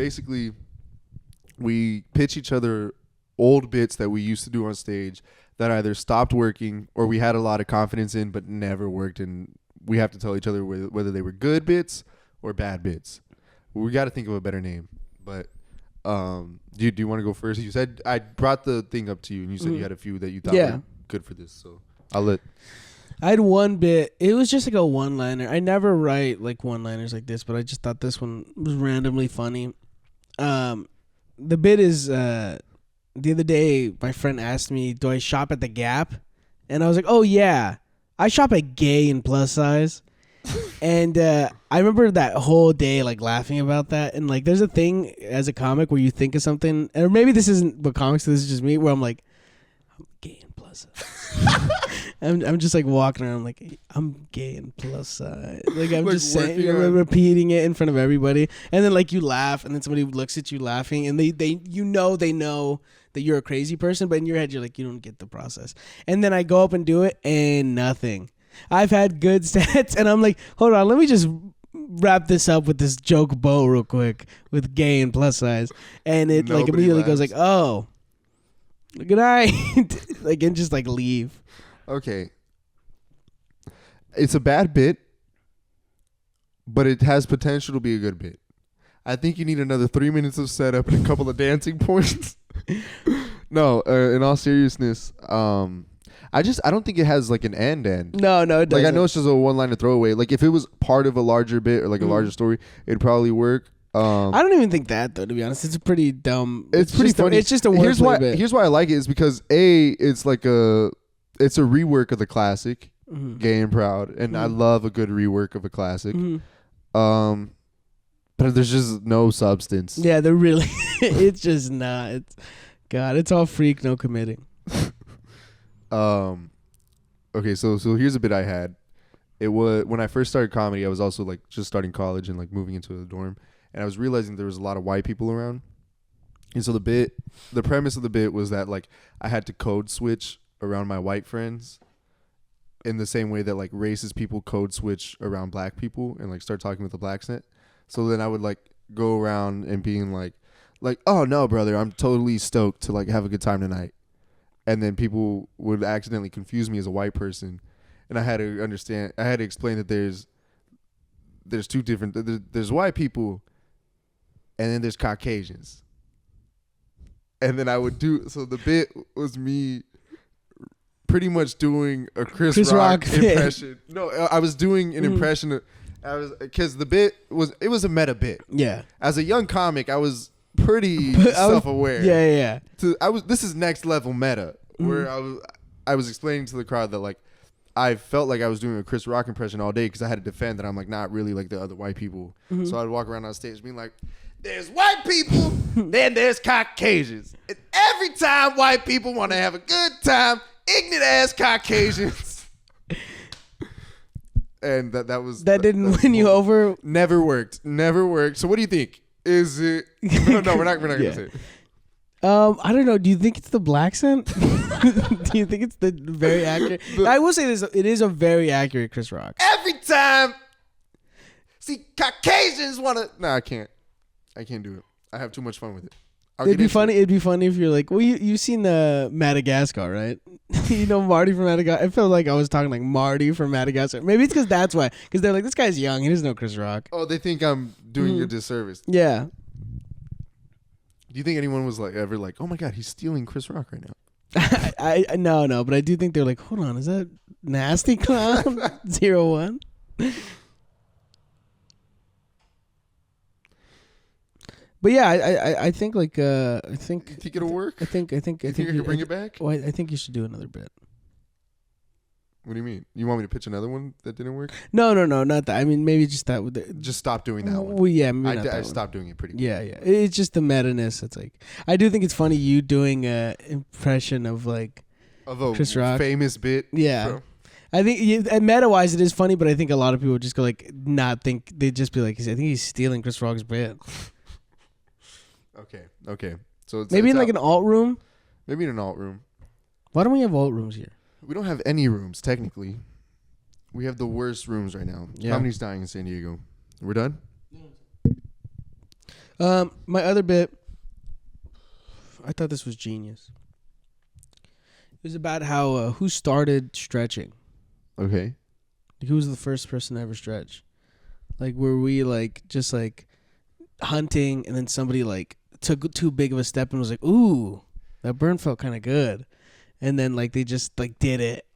pitch each other old bits that we used to do on stage that either stopped working or we had a lot of confidence in but never worked, and we have to tell each other whether they were good bits or bad bits. We got to think of a better name. But do you want to go first? You said I brought the thing up to you, and you said you had a few that you thought were good for this. So I had one bit. It was just like a one-liner. I never write like one-liners like this, but I just thought this one was randomly funny. The bit is the other day my friend asked me, do I shop at the Gap? And I was like, oh yeah, I shop at Gay and Plus Size. And I remember that whole day like laughing about that. And like there's a thing as a comic where you think of something, or maybe this isn't but comics, this is just me, where I'm like, I'm gay and plus size. I'm just like walking around like, I'm gay and plus size. Like I'm like just saying, repeating it in front of everybody. And then like you laugh, and then somebody looks at you laughing, and they know that you're a crazy person, but in your head you're like, you don't get the process. And then I go up and do it, and nothing. I've had good stats, and I'm like, hold on, let me just wrap this up with this joke bow real quick with gay and plus size. And it like immediately goes like, oh, good night. Like, and just like leave. Okay. It's a bad bit, but it has potential to be a good bit. I think you need another 3 minutes of setup and a couple of dancing points. No, in all seriousness, I don't think it has like an end. No, it doesn't. Like I know it's just a one-liner throwaway. Like if it was part of a larger bit or like a larger story, it'd probably work. I don't even think that though. To be honest, it's a pretty dumb. It's pretty funny. It's just a wordplay bit. Here's why I like it is because it's like it's a rework of the classic, Gay and Proud, and I love a good rework of a classic. But there's just no substance. Yeah, they're really. It's just not. It's all freak, no committing. Okay, so here's a bit I had. It was when I first started comedy. I was also like just starting college and like moving into a dorm, and I was realizing there was a lot of white people around. And so the premise of the bit was that like I had to code switch around my white friends, in the same way that like racist people code switch around black people and like start talking with the black accent. So then I would like go around and being like, oh no, brother, I'm totally stoked to like have a good time tonight. And then people would accidentally confuse me as a white person, and I had to explain that there's two different. There's white people, and then there's Caucasians. And then I would so the bit was me pretty much doing a Chris Rock impression. No, I was doing an impression of. Because the bit was a meta bit. Yeah. As a young comic, I was pretty self-aware. Yeah. This is next level meta, where I was explaining to the crowd that like I felt like I was doing a Chris Rock impression all day because I had to defend that I'm like not really like the other white people. So I'd walk around on stage being like, there's white people, then there's Caucasians, and every time white people want to have a good time, ignorant ass Caucasians. And that didn't win you over. Never worked. So what do you think? Is it? No, we're not gonna say it. I don't know. Do you think it's the black accent? Do you think it's the very accurate? I will say this: it is a very accurate Chris Rock. Every time, see Caucasians wanna. No, I can't do it. I have too much fun with it. It'd be funny if you're like, well, you've seen the Madagascar, right? You know Marty from Madagascar. I feel like I was talking like Marty from Madagascar. Maybe it's because that's why. Because they're like, this guy's young. He doesn't know Chris Rock. Oh, they think I'm doing a disservice. Yeah. Do you think anyone was like ever like, oh my God, he's stealing Chris Rock right now? I no, but I do think they're like, hold on, is that Nasty Clown 01? But yeah, I think like I think. You think it'll work? I think you can bring it back. Well, I think you should do another bit. What do you mean? You want me to pitch another one that didn't work? No, not that. I mean, maybe just that. Just stop doing that one. Well, yeah, I stopped doing it pretty quick. Yeah. It's just the meta-ness. It's like I do think it's funny you doing a impression of like of a Chris Rock famous bit. Yeah. Bro. I think meta-wise it is funny, but I think a lot of people just go like not think. They'd just be like, I think he's stealing Chris Rock's bit. Okay. So maybe in like an alt room. Maybe in an alt room. Why don't we have alt rooms here? We don't have any rooms, technically. We have the worst rooms right now. Yeah. Comedy's dying in San Diego. We're done? My other bit, I thought this was genius. It was about how who started stretching. Okay. Who was the first person to ever stretch? Like, were we like just like hunting, and then somebody like took too big of a step and was like, "Ooh, that burn felt kind of good," and then like they just like did it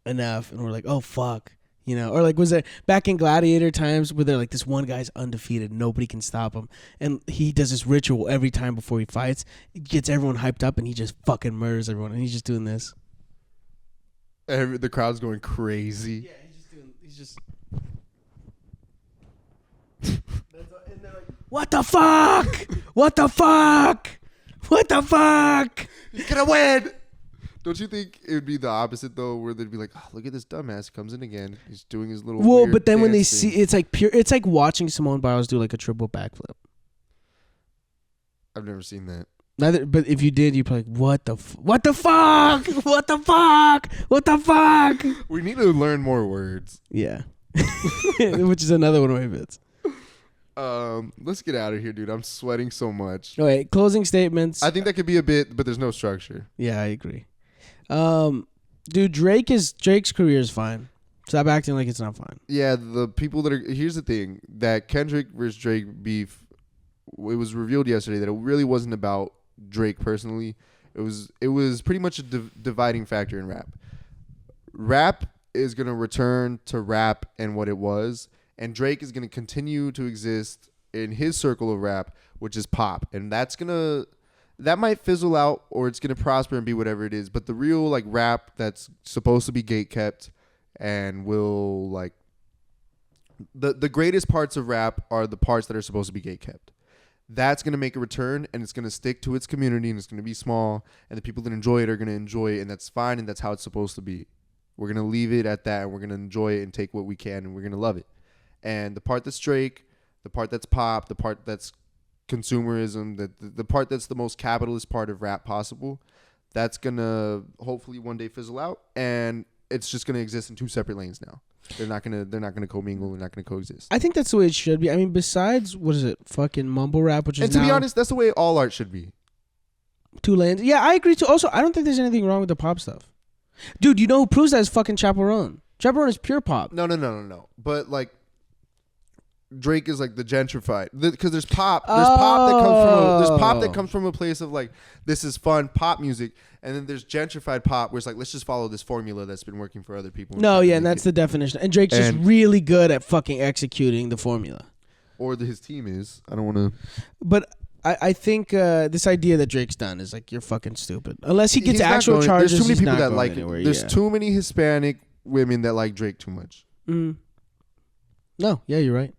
enough, and we're like, "Oh fuck." You know, or like was there back in Gladiator times where they're like this one guy's undefeated, nobody can stop him, and he does this ritual every time before he fights. It gets everyone hyped up, and he just fucking murders everyone, and he's just doing this. The crowd's going crazy. Yeah, he's just. And they're like, what the fuck? What the fuck? What the fuck? He's gonna win. Don't you think it would be the opposite though, where they'd be like, oh, "Look at this dumbass, he comes in again. He's doing his little." Well, weird but then when they dance see, thing." it's like pure. It's like watching Simone Biles do like a triple backflip. I've never seen that. Neither, but if you did, you'd probably like, what the fuck? What the fuck? What the fuck? We need to learn more words. Yeah, which is another one of my bits. Let's get out of here, dude. I'm sweating so much. Okay, closing statements. I think that could be a bit, but there's no structure. Yeah, I agree. Dude, Drake's career is fine. Stop acting like it's not fine. Yeah, the people that are here's the thing, that Kendrick versus Drake beef, it was revealed yesterday that it really wasn't about Drake personally. It was pretty much a dividing factor in rap. Rap is going to return to rap and what it was, and Drake is going to continue to exist in his circle of rap, which is pop, and that might fizzle out, or it's going to prosper and be whatever it is. But the real like rap that's supposed to be gatekept and will like the greatest parts of rap are the parts that are supposed to be gatekept. That's going to make a return, and it's going to stick to its community, and it's going to be small, and the people that enjoy it are going to enjoy it, and that's fine, and that's how it's supposed to be. We're going to leave it at that, and we're going to enjoy it and take what we can, and we're going to love it. And the part that's Drake, the part that's pop, the part that's consumerism, the part that's the most capitalist part of rap possible, that's going to hopefully one day fizzle out, and it's just going to exist in two separate lanes now. They're not gonna commingle. They're not gonna coexist. I think that's the way it should be. I mean, besides what is it, fucking mumble rap, which is and to be honest, that's the way all art should be. Two lanes. Yeah, I agree too. Also, I don't think there's anything wrong with the pop stuff. Dude, you know who proves that is fucking Chaperone. Chaperone is pure pop. No. But like, Drake is like the gentrified, because there's pop. There's pop that comes from a place of like, this is fun pop music, and then there's gentrified pop where it's like, let's just follow this formula that's been working for other people. No, yeah, and that's the definition. And Drake's just really good at fucking executing the formula. Or his team is. I don't want to. But I think this idea that Drake's done is like, you're fucking stupid. Unless he gets actual charges. There's too many people that like it. There's too many Hispanic women that like Drake too much. Mm. No, yeah, you're right.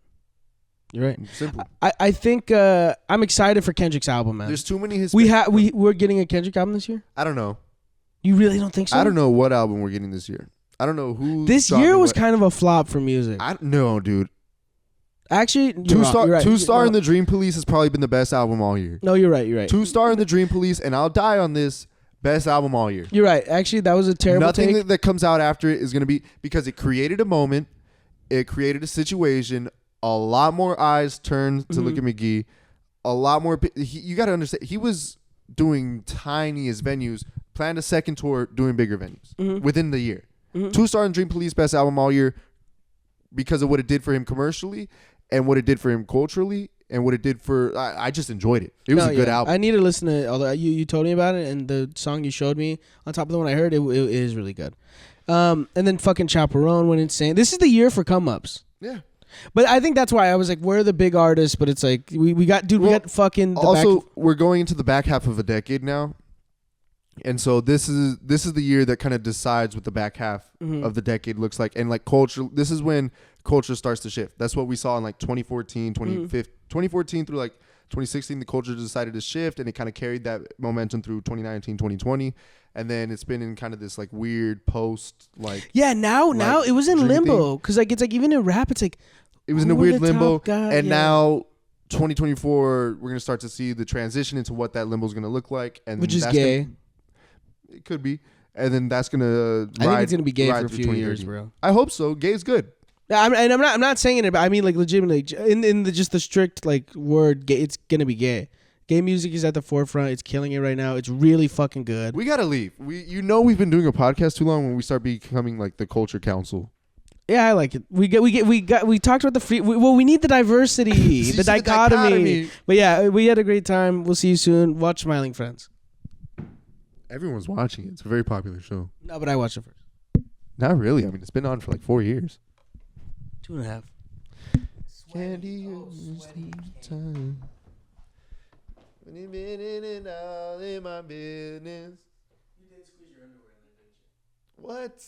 You're right. Simple. I think I'm excited for Kendrick's album, man. There's too many Hispanic. We're getting a Kendrick album this year? I don't know. You really don't think so? I don't know what album we're getting this year. I don't know who. This year was kind of a flop for music. No, dude. Actually, Two Star and the Dream Police has probably been the best album all year. No, you're right. 2 Star and the Dream Police, and I'll die on this, best album all year. You're right. Actually, that was a terrible take. Nothing that comes out after it is going to be, because it created a moment, it created a situation. A lot more eyes turned to look at McGee. A lot more. You got to understand, he was doing tiniest venues, planned a second tour doing bigger venues within the year. 2 Star and Dream Police, best album all year, because of what it did for him commercially and what it did for him culturally and what it did for. I just enjoyed it. It was a good album. I need to listen to it. Although you told me about it, and the song you showed me on top of the one I heard, it is really good. And then fucking Chaperone went insane. This is the year for come ups. Yeah. But I think that's why I was like, where are the big artists? But it's like, we got fucking. We're going into the back half of a decade now. And so this is the year that kind of decides what the back half of the decade looks like. And like culture, this is when culture starts to shift. That's what we saw in like 2014, 2014 through like 2016, the culture decided to shift, and it kind of carried that momentum through 2019, 2020. And then it's been in kind of this like weird post, like. Yeah, now it was in limbo. Because like, it's like, even in rap, it's like. It was in a weird limbo. Now 2024, we're going to start to see the transition into what that limbo is going to look like. And which is gay. It could be. And then that's gonna. I think it's gonna be gay for a through few years, 2030. bro. I hope so. Gay is good. Yeah, I'm not saying it, but I mean like legitimately in the just the strict like word gay. It's gonna be gay. Gay music is at the forefront. It's killing it right now. It's really fucking good. We gotta leave. We've been doing a podcast too long when we start becoming like the culture council. Yeah, I like it. We talked about the free. We need the diversity, the dichotomy. But yeah, we had a great time. We'll see you soon. Watch Smiling Friends. Everyone's watching it. It's a very popular show. No, but I watched it first. Not really. I mean, it's been on for like 4 years. 2.5. Candy time. When you've been in and out in my business. You did squeeze your underwear in there, didn't you? What?